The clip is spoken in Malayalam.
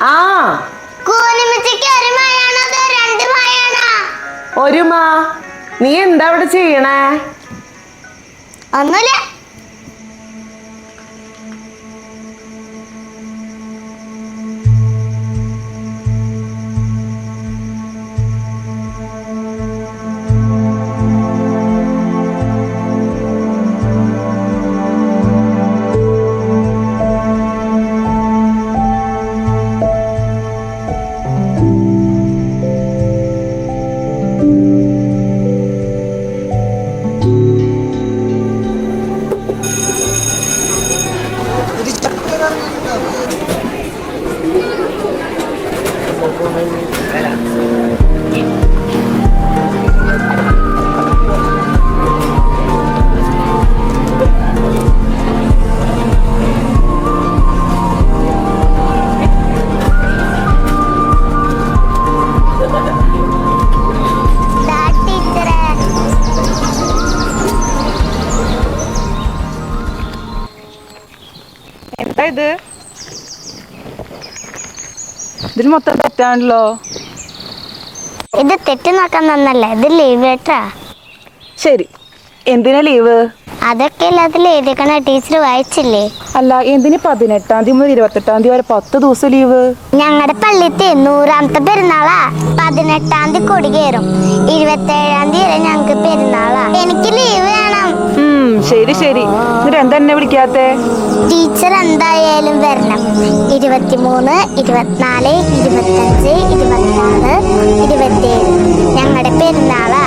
ആ ഒരു മാ. നീ എന്താ അവിടെ ചെയ്യണേ? ഒന്നുമില്ല. എന്താ ഇതിൽ മൊത്തം തെറ്റാണല്ലോ. ഇത് തെറ്റ് നോക്കാൻ നന്നല്ല, ഇത് ലീവ് ലെറ്ററാ. ശരി, എന്തിനാ ലീവ്? അതൊക്കെ എല്ലാത്തിലും എഴുതിക്കണ ടീച്ചർ വായിച്ചില്ലേ? അല്ല, എന്തിന് 18-ാം തീയതി മുതൽ 28-ാം തീയതി വരെ 10 ദിവസം ലീവ്? ഞങ്ങളുടെ പള്ളിത്തെ 100ാമത്തെ പെരുന്നാളാ. 18-ാം തീയതി കൊടി കയറും, 27-ാം തീയതി വരെ ഞങ്ങക്ക് പെരുന്നാളാ. എനിക്ക് ലീവ് വേണം. ശരി ശരി, എന്നിട്ട് എന്താ എന്നെ വിളിക്കാത്തെ? ടീച്ചർ എന്തായാലും വരണം. 23, 24, 25, 26, 27 ഞങ്ങളുടെ പെരുന്നാളാ.